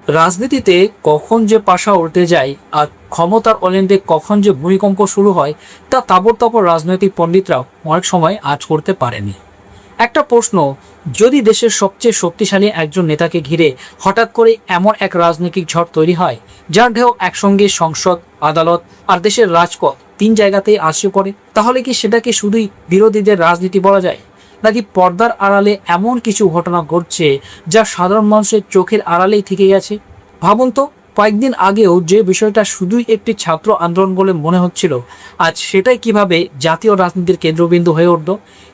রাজনীতিতে কখন যে পাশা উল্টে যায় আর ক্ষমতার অলিন্দে কখন যে ভূমিকম্প শুরু হয় তা তাবড় তাবড় রাজনৈতিক পণ্ডিতরাও অনেক সময় আঁচ করতে পারেনি। একটা প্রশ্ন, যদি দেশের সবচেয়ে শক্তিশালী একজন নেতাকে ঘিরে হঠাৎ করে এমন এক রাজনৈতিক ঝড় তৈরি হয় যার ঢেউ একসঙ্গে সংসদ, আদালত আর দেশের রাজপথ তিন জায়গাতেই আসে পড়ে, তাহলে কি সেটাকে শুধুই বিরোধীদের রাজনীতি বলা যায়, নাকি পর্দার আড়ালে এমন কিছু ঘটনা ঘটছে যা সাধারণ মানুষের চোখের আড়ালেই থেকে গেছে? ভাবুন তো, কয়েকদিন আগেও যে বিষয়টা শুধুই একটি ছাত্র আন্দোলন বলে মনে হচ্ছিল, আজ সেটাই কিভাবে জাতীয় রাজনীতির কেন্দ্রবিন্দু হয়ে উঠল।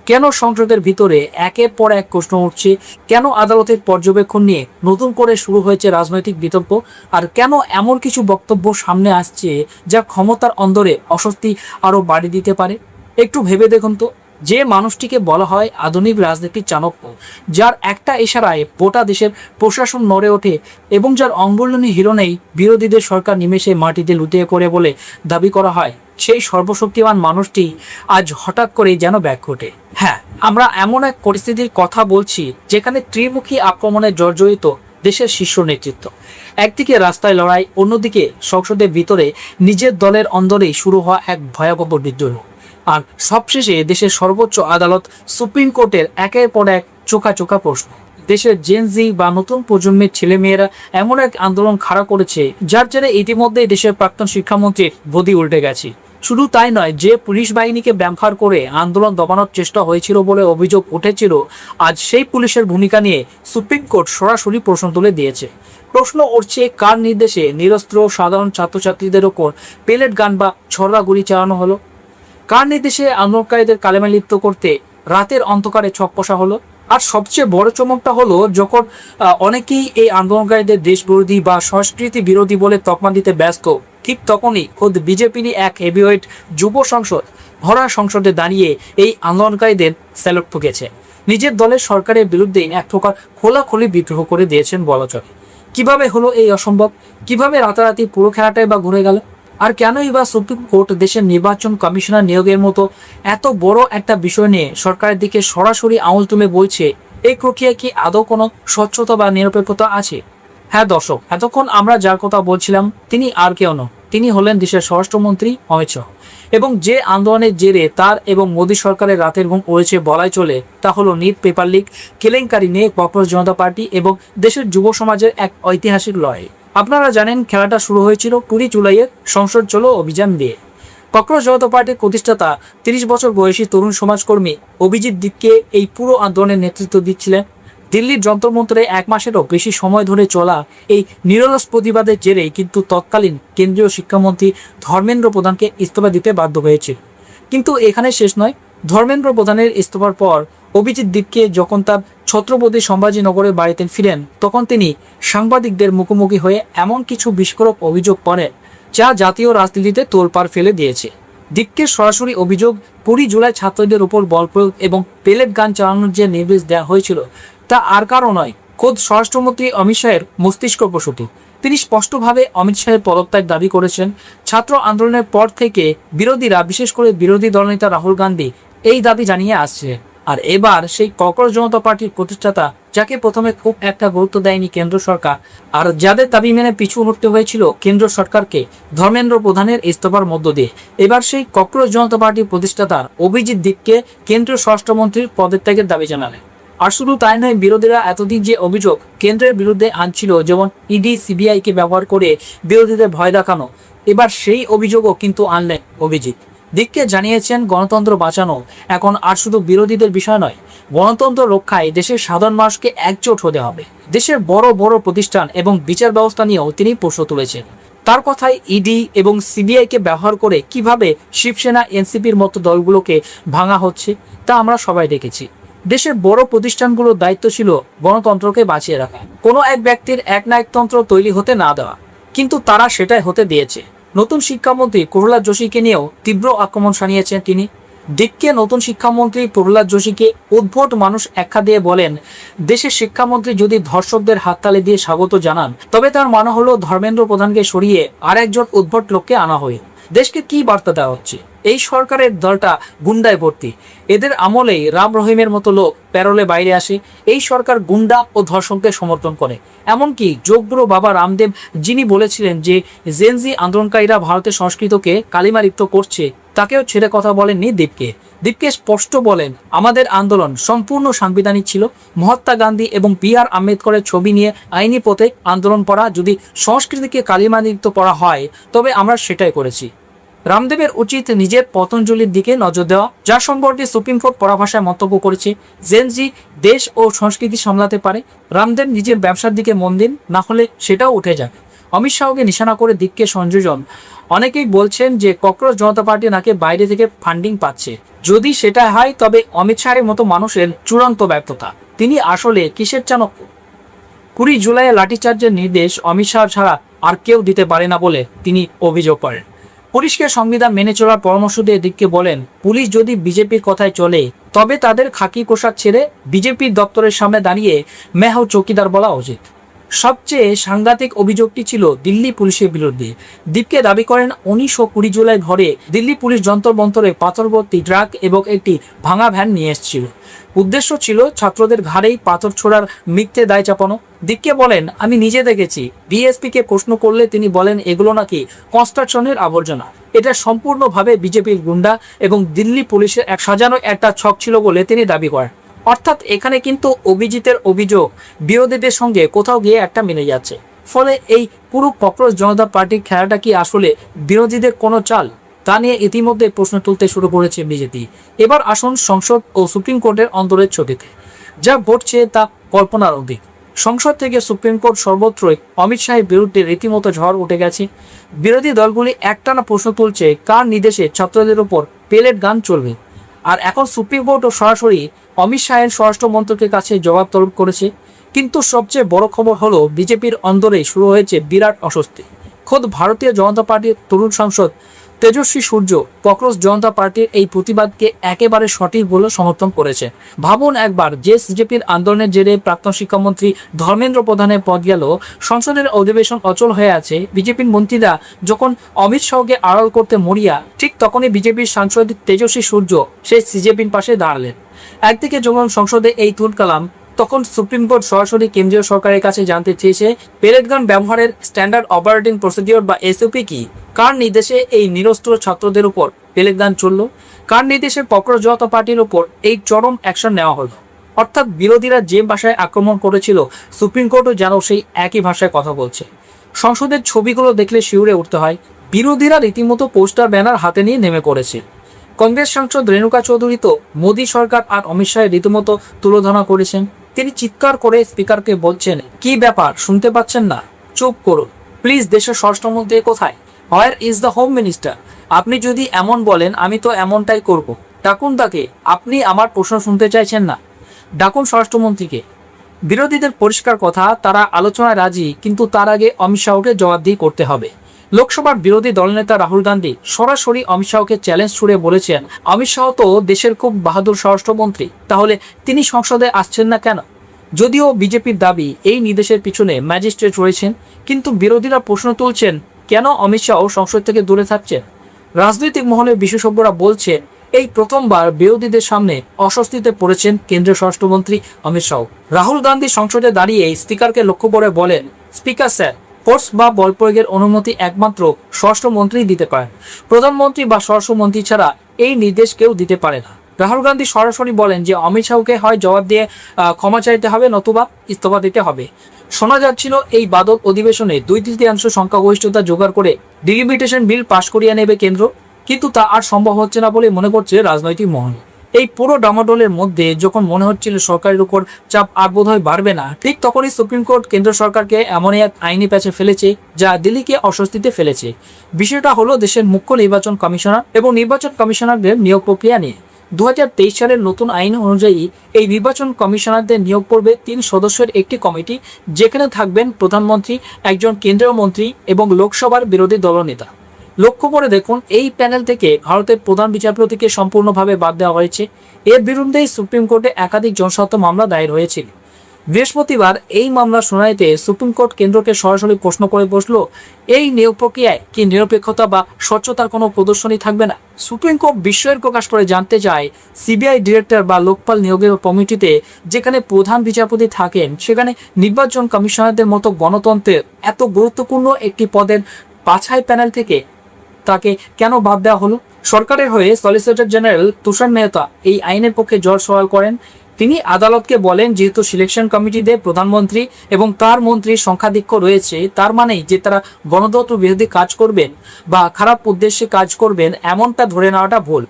কেন সংসদের ভিতরে একের পর এক প্রশ্ন উঠছে, কেন আদালতের পর্যবেক্ষণ নিয়ে নতুন করে শুরু হয়েছে রাজনৈতিক বিতর্ক, আর কেন এমন কিছু বক্তব্য সামনে আসছে যা ক্ষমতার অন্দরে অস্বস্তি আরও বাড়িয়ে দিতে পারে? একটু ভেবে দেখুন তো, যে মানুষটিকে বলা হয় আধুনিক রাজনীতির চাণক্য, যার একটা ইশারায় গোটা দেশের প্রশাসন নড়ে ওঠে এবং যার অঙ্গুলনী হিরণেই বিরোধীদের সরকার নিমেষে মাটিতে লুটিয়ে পড়ে বলে দাবি করা হয়, সেই সর্বশক্তিমান মানুষটি আজ হঠাৎ করেই যেন ব্যাক ঘটে। হ্যাঁ, আমরা এমন এক পরিস্থিতির কথা বলছি যেখানে ত্রিমুখী আক্রমণে জর্জরিত দেশের শীর্ষ নেতৃত্ব। একদিকে রাস্তায় লড়াই, অন্যদিকে সংসদের ভিতরে নিজের দলের অন্দরেই শুরু হওয়া এক ভয়াবহ বিদ্রোহ। আর সবশেষে দেশের সর্বোচ্চ আদালত সুপ্রিম কোর্টের একের পর এক চোখা চোখা প্রশ্ন। দেশের জেনজি বা নতুন প্রজন্মের ছেলেমেয়েরা এমন এক আন্দোলন খাড়া করেছে যার জেরে ইতিমধ্যেই দেশের প্রাক্তন শিক্ষামন্ত্রীর গদি উল্টে গেছে। শুধু তাই নয়, যে পুলিশ বাহিনীকে ব্যবহার করে আন্দোলন দমানোর চেষ্টা হয়েছিল বলে অভিযোগ উঠেছিল, আজ সেই পুলিশের ভূমিকা নিয়ে সুপ্রিম কোর্ট সরাসরি প্রশ্ন তুলে দিয়েছে। প্রশ্ন উঠছে, কার নির্দেশে নিরস্ত্র সাধারণ ছাত্রছাত্রীদের ওপর পেলেট গান বা ছড়া গুলি চালানো হলো? কার নির্দেশে আন্দোলনকারীদের কালেমা লিপ্ত করতে রাতের অন্ধকারে ছক কষা হলো? আর সবচেয়ে বড় চমকটা হলো, যখন অনেকেই এই আন্দোলনকারীদের দেশ বিরোধী বা সংস্কৃতি বিরোধী বলে তকমা দিতে ব্যস্ত, ঠিক তখনই খোদ বিজেপিরই এক হেভিওয়েট যুব সংসদ ভরা সংসদে দাঁড়িয়ে এই আন্দোলনকারীদের স্যালুট ঠুকেছে। নিজের দলের সরকারের বিরুদ্ধে এক প্রকার খোলাখুলি বিদ্রোহ করে দিয়েছেন বলা চলে। কিভাবে হলো এই অসম্ভব? কিভাবে রাতারাতি পুরো খেলাটাই বা ঘুরে গেল? আর কেনই বা সুপ্রিম কোর্ট দেশের নির্বাচন কমিশনার নিয়োগের মতো এত বড় একটা বিষয় নিয়ে সরকারের দিকে সরাসরি আঙুল তুলে বলছে? এই প্রক্রিয়া কি আদৌ কোনো স্বচ্ছতা বা নিরপেক্ষতা আছে? হ্যাঁ দর্শক, এতক্ষণ আমরা যার কথা বলছিলাম তিনি আর কেউ নন, তিনি হলেন দেশের স্বরাষ্ট্রমন্ত্রী অমিত শাহ। এবং যে আন্দোলনের জেরে তার এবং মোদী সরকারের রাতের ঘুম উড়েছে বলাই চলে, তা হলো নিট পেপার লিক কেলেঙ্কারি নিয়ে কংগ্রেস জনতা পার্টি এবং দেশের যুব সমাজের এক ঐতিহাসিক লড়াই। আপনারা জানেন, খেলাটা শুরু হয়েছিল 20 জুলাইয়ের সংসদ চলো অভিযান দিয়ে। কংগ্রেস জনতা পার্টির প্রতিষ্ঠাতা 30 বছর বয়সী তরুণ সমাজকর্মী অভিজিৎ দীপকে এই পুরো আন্দোলনের নেতৃত্ব দিচ্ছিলেন। দিল্লির যন্তর মন্তরে 1 মাসেরও বেশি সময় ধরে চলা এই নিরলস প্রতিবাদের জেরেই কিন্তু তৎকালীন কেন্দ্রীয় শিক্ষামন্ত্রী ধর্মেন্দ্র প্রধানকে ইস্তফা দিতে বাধ্য হয়েছিল। কিন্তু এখানে শেষ নয়। ধর্মেন্দ্র প্রধানের ইস্তফার পর অভিজিৎ দীপকে যখন তার ছত্রপতি সম্ভাজিনগরের বাড়িতে ফিরেন, তখন তিনি সাংবাদিকদের মুখোমুখি হয়ে এমন কিছু বিস্ফোরক অভিযোগ করেন যা জাতীয় রাজনীতিতে তোলপাড় ফেলে দিয়েছে। দীপকে সরাসরি অভিযোগ, 20 জুলাই ছাত্রদের উপর বল প্রয়োগ এবং পেলেট গান চালানোর যে নির্দেশ দেওয়া হয়েছিল তা আর কারো নয়, খোদ স্বরাষ্ট্রমন্ত্রী অমিত শাহের মস্তিষ্ক প্রসূতি। তিনি স্পষ্টভাবে অমিত শাহের পদত্যাগ দাবি করেছেন। ছাত্র আন্দোলনের পর থেকে বিরোধীরা, বিশেষ করে বিরোধী দলনেতা রাহুল গান্ধী এই দাবি জানিয়ে আসছে। আর এবার সেই কংগ্রেস জনতা পার্টির প্রতিষ্ঠাতা, যাকে প্রথমে খুব একটা গুরুত্ব দেয়নি কেন্দ্র সরকার, আর যাদের দাবি মেনে পিছু হটতে হয়েছিল কেন্দ্র সরকারকে ধর্মেন্দ্র প্রধানের ইস্তফার মধ্য দিয়ে, এবার সেই কংগ্রেস জনতা পার্টির প্রতিষ্ঠাতা অভিজিৎ দীপকে কেন্দ্রীয় স্বরাষ্ট্রমন্ত্রীর পদত্যাগের দাবি জানালেন। আর শুধু তাই নয়, বিরোধীরা এতদিন যে অভিযোগ কেন্দ্রের বিরুদ্ধে আনছিল, যেমন ইডি সিবিআইকে ব্যবহার করে বিরোধীদের ভয় দেখানো, এবার সেই অভিযোগও কিন্তু আনলেন অভিজিৎ। দীপকে জানিয়েছেন, গণতন্ত্র বাঁচানো এখন আর শুধু বিরোধীদের বিষয় নয়, গণতন্ত্র রক্ষায় দেশের সাধারণ মানুষকে একজোট হতে হবে। দেশের বড় বড় প্রতিষ্ঠান এবং বিচার ব্যবস্থা নিয়েও তিনি প্রশ্ন তুলেছেন। তার কথায়, ইডি এবং সিবিআইকে ব্যবহার করে কিভাবে শিবসেনা, এনসিপির মতো দলগুলোকে ভাঙা হচ্ছে তা আমরা সবাই দেখেছি। দেশের বড় প্রতিষ্ঠানগুলোর দায়িত্ব ছিল গণতন্ত্রকে বাঁচিয়ে রাখা, কোনো এক ব্যক্তির একনায়কতন্ত্র তৈরি হতে না দেওয়া, কিন্তু তারা সেটাই হতে দিয়েছে। নতুন শিক্ষামন্ত্রী প্রহ্লাদ যোশীকে নিয়েও তীব্র আক্রমণ শানিয়েছেন তিনি। দীপকে নতুন শিক্ষামন্ত্রী প্রহ্লাদ যোশীকে উদ্ভট মানুষ আখ্যা দিয়ে বলেন, দেশের শিক্ষামন্ত্রী যদি ধর্ষকদের হাততালি দিয়ে স্বাগত জানান, তবে তার মানে হলো ধর্মেন্দ্র প্রধানকে সরিয়ে আর একজন উদ্ভট লোককে আনা হয়। দেশকে কি বার্তা দেওয়া হচ্ছে? এই সরকারের দলটা গুন্ডায় ভর্তি। এদের আমলেই রাম রহিমের মতো লোক প্যারোলে বাইরে আসে। এই সরকার গুন্ডা ও ধর্ষণকে সমর্থন করে। এমনকি যোগগুরু বাবা রামদেব, যিনি বলেছিলেন যে জেনজি আন্দোলনকারীরা ভারতের সংস্কৃতিকে কালিমালিপ্ত করছে, তাকেও ছেড়ে কথা বলেননি দীপকে। দীপকে স্পষ্ট বলেন, আমাদের আন্দোলন সম্পূর্ণ সাংবিধানিক ছিল। মহাত্মা গান্ধী এবং বি.আর. আম্বেদকরের ছবি নিয়ে আইনি পথে আন্দোলন করা, যদি সংস্কৃতিকে কালিমালিপ্ত করা হয় তবে আমরা সেটাই করেছি। রামদেবের উচিত নিজের পতঞ্জলির দিকে নজর দেওয়া, যার সম্পর্কে সুপ্রিম কোর্ট কড়া ভাষায় মন্তব্য করেছে। জেনজি দেশ ও সংস্কৃতি সামলাতে পারে। রামদেব নিজের ব্যবসার দিকে মন দিন, না হলে সেটাও উঠে যাবে। অমিত শাহকে নিশানা করে দীপকে সংযোজন। অনেকেই বলছেন যে ককরোচ জনতা পার্টি নাকি বাইরে থেকে ফান্ডিং পাচ্ছে। যদি সেটা হয় তবে অমিত শাহের মতো মানুষের চূড়ান্ত ব্যর্থতা। তিনি আসলে কিসের চাণক্য? 20 জুলাইয়ে লাঠিচার্জের নির্দেশ অমিত শাহ ছাড়া আর কেউ দিতে পারে না বলে তিনি অভিযোগ করেন। পুলিশকে সংবিধান মেনে চলার পরামর্শ দিয়ে দীপকে বলেন, পুলিশ যদি বিজেপির কথায় চলে তবে তাদের খাকি পোশাক ছেড়ে বিজেপির দপ্তরের সামনে দাঁড়িয়ে মেহ চৌকিদার বলা উচিত। সবচেয়ে সাংঘাতিক অভিযোগটি ছিল দিল্লি পুলিশের বিরুদ্ধে। দীপকে দাবি করেন 19 ও 20 জুলাই ঘরে দিল্লি পুলিশ যন্তর মন্তরে পাথর ভর্তি ট্রাক এবং একটি ভাঙা ভ্যান নিয়ে এসেছিল। উদ্দেশ্য ছিল ছাত্রদের ঘাড়েই পাথর ছোড়ার মিথ্যে দায় চাপানো। দীপকে বলেন, আমি নিজে দেখেছি। ডিএসপিকে প্রশ্ন করলে তিনি বলেন এগুলো নাকি কনস্ট্রাকশনের আবর্জনা। এটা সম্পূর্ণভাবে বিজেপির গুন্ডা এবং দিল্লি পুলিশের এক সাজানো একটা ছক ছিল বলে তিনি দাবি করেন। অর্থাৎ এখানে কিন্তু অভিজিতের অভিযোগ বিরোধীদের সঙ্গে কোথাও গিয়ে একটা মিলে যাচ্ছে। ফলে এই পুরো ককরোচ জনতা পার্টির খেলাটা কি আসলে বিরোধীদের কোনো চাল? তা নিয়ে ইতিমধ্যে প্রশ্ন তুলতে শুরু করেছে বিজেপি। এবার আসুন সংসদ ও সুপ্রিম কোর্টের অন্তরের ছবিতে। যা ঘটছে তা কল্পনার অধিক। সংসদ থেকে সুপ্রিম কোর্ট সর্বত্রই অমিত শাহের বিরুদ্ধে রীতিমতো ঝড় উঠে গেছে। বিরোধী দলগুলি একটানা প্রশ্ন তুলছে, কার নির্দেশে ছাত্রদের উপর পেলেট গান চলবে। আর এখন সুপ্রিম কোর্টও সরাসরি অমিত শাহের স্বরাষ্ট্র মন্ত্রকের কাছে জবাব তলব করেছে। কিন্তু সবচেয়ে বড় খবর হলো বিজেপির অন্দরেই শুরু হয়েছে বিরাট অস্বস্তি। খোদ ভারতীয় জনতা পার্টির তরুণ সাংসদ তেজস্বী সূর্য ককরোচ জনতা পার্টির এই প্রতিবাদকে একেবারে সঠিক বলে সমর্থন করেছে। ভাবুন একবার, যে বিজেপির আন্দোলনের জেরে প্রাক্তন শিক্ষামন্ত্রী ধর্মেন্দ্র প্রধানের পদ গেল, সংসদের অধিবেশন অচল হয়ে আছে, বিজেপির মন্ত্রীরা যখন অমিত শাহকে আড়াল করতে মরিয়া, ঠিক তখনই বিজেপির সাংসদ তেজস্বী সূর্য সেই বিজেপির পাশে দাঁড়ালেন। একদিকে যখন সংসদে এই তুলকালাম, তখন সুপ্রিম কোর্ট সরাসরি কেন্দ্রীয় সরকারের কাছে জানতে চেয়েছে পেলেট গান ব্যবহারের স্ট্যান্ডার্ড অপারেটিং প্রসিডিওর বা এসওপি কি? কার নির্দেশে এই নিরস্ত্র ছাত্রদের উপর পেলেট গান চলল? কার নির্দেশে ককরোচ জনতা পার্টির উপর এই চরম অ্যাকশন নেওয়া হলো? অর্থাৎ বিরোধীরা যে ভাষায় আক্রমণ করেছিল, সুপ্রিম কোর্টও যেন সেই একই ভাষায় কথা বলছে। সংসদের ছবিগুলো দেখলে শিউরে উঠতে হয়। বিরোধীরা রীতিমতো পোস্টার ব্যানার হাতে নিয়ে নেমে পড়েছে। কংগ্রেস সাংসদ রেণুকা চৌধুরী তো মোদী সরকার আর অমিত শাহের রীতিমতো তুলোধনা করেছেন। তিনি চিৎকার করে স্পিকারকে বলছেন, কি ব্যাপার, শুনতে পাচ্ছেন না? চুপ করুন প্লিজ। দেশের স্বরাষ্ট্রমন্ত্রী কোথায়? Where is the home minister? আপনি যদি এমন বলেন আমি তো এমনটাই করব। ডাকুন তাকে। আপনি আমার প্রশ্ন শুনতে চাইছেন না? ডাকুন স্বরাষ্ট্রমন্ত্রীকে। বিরোধীদের পরিষ্কার কথা, তারা আলোচনায় রাজি, কিন্তু তার আগে অমিত শাহকে জবাবদিহি করতে হবে। লোকসভার বিরোধী দলনেতা রাহুল গান্ধী সরাসরি অমিত শাহকে চ্যালেঞ্জ ছুড়ে বলেছেন, অমিত শাহ তো দেশের খুব বাহাদুর স্বরাষ্ট্রমন্ত্রী, তাহলে তিনি সংসদে আসছেন না কেন? যদিও বিজেপির দাবি এই নির্দেশের পিছনে ম্যাজিস্ট্রেট রয়েছেন, কিন্তু বিরোধীরা প্রশ্ন তুলছেন কেন অমিত শাহ সংসদ থেকে দূরে থাকছেন। রাজনৈতিক মহলের বিশেষজ্ঞরা বলছেন, এই প্রথমবার বিরোধীদের সামনে অস্বস্তিতে পড়েছেন কেন্দ্রীয় স্বরাষ্ট্রমন্ত্রী অমিত শাহ। রাহুল গান্ধী সংসদে দাঁড়িয়ে স্পিকারকে লক্ষ্য করে বলেন, স্পিকার স্যার, ফোর্স বা বল প্রয়োগের অনুমতি একমাত্র স্বরাষ্ট্রমন্ত্রী দিতে পারেন। প্রধানমন্ত্রী বা স্বরাষ্ট্রমন্ত্রী ছাড়া এই নির্দেশ কেউ দিতে পারে না। রাহুল গান্ধী সরাসরি বলেন যে অমিত শাহকে হয় জবাব দিয়ে ক্ষমা চাইতে হবে, নতুবা ইস্তফা দিতে হবে। শোনা যাচ্ছিল এই বাদক অধিবেশনে 2/3 সংখ্যাগরিষ্ঠতা জোগাড় করে ডিলিমিটেশন বিল পাশ করিয়ে নেবে কেন্দ্র, কিন্তু তা আর সম্ভব হচ্ছে না বলে মনে করছে রাজনৈতিক মহল। এই পুরো ডামাডোলের মধ্যে যখন মনে হচ্ছিল সরকারের উপর চাপ আর বোধহয় বাড়বে না, ঠিক তখনই সুপ্রিম কোর্ট কেন্দ্র সরকারকে এমন এক আইনি প্যাচে ফেলেছে যা দিল্লিকে অস্বস্তিতে ফেলেছে। বিষয়টা হলো দেশের মুখ্য নির্বাচন কমিশনার এবং নির্বাচন কমিশনারদের নিয়োগ প্রক্রিয়া নিয়ে। 2023 সালের নতুন আইন অনুযায়ী এই নির্বাচন কমিশনারদের নিয়োগ করবে 3 সদস্যের একটি কমিটি, যেখানে থাকবেন প্রধানমন্ত্রী, একজন কেন্দ্রীয় মন্ত্রী এবং লোকসভার বিরোধী দলনেতা। লক্ষ্য করে দেখুন, এই প্যানেল থেকে ভারতের প্রধান বিচারপতিকে সম্পূর্ণভাবে বাদ দেওয়া হয়েছে। এর বিরুদ্ধেই সুপ্রিম কোর্টে একাধিক জনস্বার্থ মামলা দায়ের হয়েছিল। বৃহস্পতিবার এই মামলার শুনানিতে সুপ্রিম কোর্ট কেন্দ্রকে সরাসরি প্রশ্ন করে বসলো, এই নিয়োগ প্রক্রিয়ায় কি নিরপেক্ষতা বা স্বচ্ছতার কোনো প্রদর্শনী থাকবে না? সুপ্রিম কোর্ট বিস্ময়ের প্রকাশ করে জানতে চায়, সিবিআই ডিরেক্টর বা লোকপাল নিয়োগের কমিটিতে যেখানে প্রধান বিচারপতি থাকেন, সেখানে নির্বাচন কমিশনারদের মতো গণতন্ত্রের এত গুরুত্বপূর্ণ একটি পদের বাছাই প্যানেল থেকে তাকে কেন বাদ দেওয়া হলো? সরকারের হয়ে সলিসিটর জেনারেল তুষার মেহতা এই আইনের পক্ষে জোর সওয়াল করেন। তিনি আদালতকে বলেন, যেহেতু সিলেকশন কমিটিতে প্রধানমন্ত্রী এবং তার মন্ত্রীর সংখ্যাধিক্য রয়েছে, তার মানেই যে তারা গণতন্ত্র বিরোধী কাজ করবেন বা খারাপ উদ্দেশ্যে কাজ করবেন এমনটা ধরে নেওয়াটা ভুল।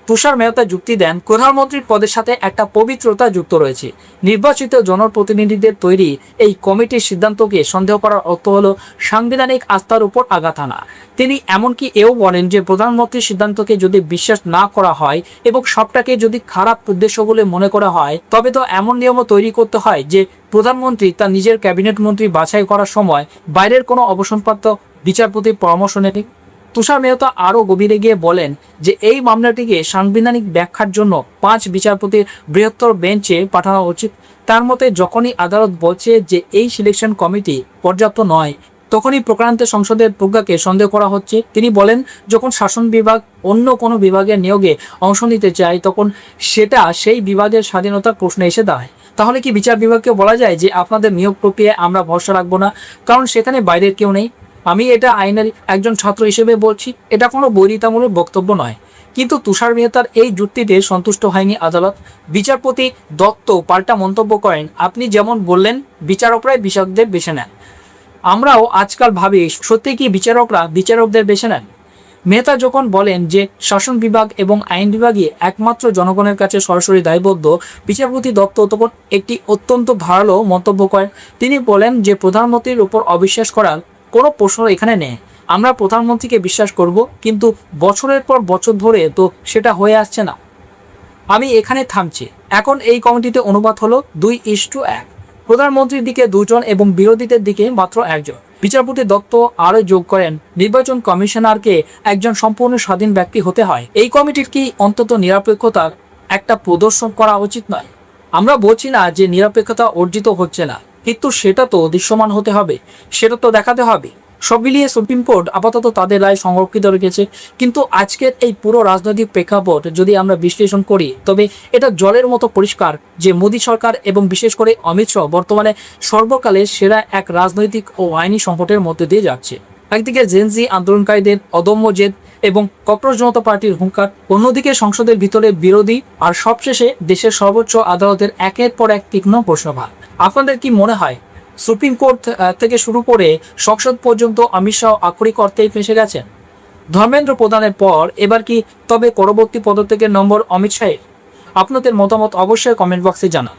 তুষার মেহতা যুক্তি দেন, প্রধানমন্ত্রীর পদের সাথে একটা পবিত্রতা যুক্ত রয়েছে। নির্বাচিত জনপ্রতিনিধিদের তৈরি এই কমিটির সিদ্ধান্তকে সন্দেহ করার অর্থ হলো সাংবিধানিক আস্থার উপর আঘাত আনা। তিনি এমনকি এও বলেন যে প্রধানমন্ত্রীর সিদ্ধান্তকে যদি বিশ্বাস না করা হয় এবং সবটাকে যদি খারাপ উদ্দেশ্য বলে মনে করা হয়, তবে তো এমন নিয়মও তৈরি করতে হয় যে প্রধানমন্ত্রী তার নিজের ক্যাবিনেট মন্ত্রী বাছাই করার সময় বাইরের কোনো অবসরপ্রাপ্ত বিচারপতির পরামর্শ নেবেন। তুষার মেহতা আরও গভীরে গিয়ে বলেন যে এই মামলাটিকে সাংবিধানিক ব্যাখ্যার জন্য 5 বিচারপতির বৃহত্তর বেঞ্চে পাঠানো উচিত। তার মতে, যখনই আদালত বলছে যে এই সিলেকশন কমিটি পর্যাপ্ত নয়, তখনই প্রক্রান্ত সংসদের প্রজ্ঞাকে সন্দেহ করা হচ্ছে। তিনি বলেন, যখন শাসন বিভাগ অন্য কোনো বিভাগের নিয়োগে অংশ নিতে চায়, তখন সেটা সেই বিভাগের স্বাধীনতার প্রশ্নে এসে দাঁড়ায়। তাহলে কি বিচার বিভাগকে বলা যায় যে আপনাদের নিয়োগ প্রক্রিয়ায় আমরা ভরসা রাখবো না, কারণ সেখানে বাইরের কেউ নেই? আমি এটা আইনের একজন ছাত্র হিসেবে বলছি, এটা কোনো বৈরিতামূলক বক্তব্য নয়। কিন্তু তুষার মেহতার এই যুক্তিতে সন্তুষ্ট হয়নি আদালত। বিচারপতি দত্ত পাল্টা মন্তব্য করেন, আপনি যেমন বললেন বিচারকরাই বিচারকদের বেছে নেন, আমরাও আজকাল ভাবি সত্যি কি বিচারকরা বিচারকদের বেছে নেন? মেহতা যখন বলেন যে শাসন বিভাগ এবং আইন বিভাগই একমাত্র জনগণের কাছে সরাসরি দায়বদ্ধ, বিচারপতি দত্ত তখন একটি অত্যন্ত ধারালো মন্তব্য করেন। তিনি বলেন যে প্রধানমন্ত্রীর উপর অবিশ্বাস করার কোনো প্রশ্ন এখানে নেই। আমরা প্রধানমন্ত্রীকে বিশ্বাস করব, কিন্তু বছরের পর বছর ধরে তো সেটা হয়ে আসছে না। আমি এখানে থামছি। এখন এই কমিটিতে অনুপাত হলো 2:1। প্রধানমন্ত্রীর দিকে 2 জন এবং বিরোধীদের দিকে মাত্র 1 জন। বিচারপতি দত্ত আরও যোগ করেন, নির্বাচন কমিশনারকে একজন সম্পূর্ণ স্বাধীন ব্যক্তি হতে হয়। এই কমিটির কি অন্তত নিরপেক্ষতার একটা প্রদর্শন করা উচিত নয়? আমরা বলছি না যে নিরপেক্ষতা অর্জিত হচ্ছে না, কিন্তু সেটা তো দৃশ্যমান হতে হবে, সেটা তো দেখাতে হবে। সব মিলিয়ে সুপ্রিম কোর্ট আপাতত তাদের রায় সংরক্ষিত রেখেছে। কিন্তু আজকের এই পুরো রাজনৈতিক প্রেক্ষাপট যদি আমরা বিশ্লেষণ করি, তবে এটা জলের মতো পরিষ্কার যে মোদী সরকার এবং বিশেষ করে অমিত শাহ বর্তমানে সর্বকালের সেরা এক রাজনৈতিক ও আইনি সংকটের মধ্যে দিয়ে যাচ্ছে। একদিকে জেনজি আন্দোলনকারীদের অদম্য জেদ এবং ককরোচ জনতা পার্টির হুঙ্কার, অন্যদিকে সংসদের ভিতরে বিরোধী, আর সবশেষে দেশের সর্বোচ্চ আদালতের একের পর এক তীক্ষ্ণ প্রশ্নভাগ। আপনাদের কি মনে হয় সুপ্রিম কোর্ট থেকে শুরু করে সংসদ পর্যন্ত অমিত শাহ আক্ষরিক অর্থেই ফেঁসে গেছেন? ধর্মেন্দ্র প্রধানের পর এবার কি তবে পরবর্তী পদত্যাগের নম্বর অমিত শাহের? আপনাদের মতামত অবশ্যই কমেন্ট বক্সে জানান।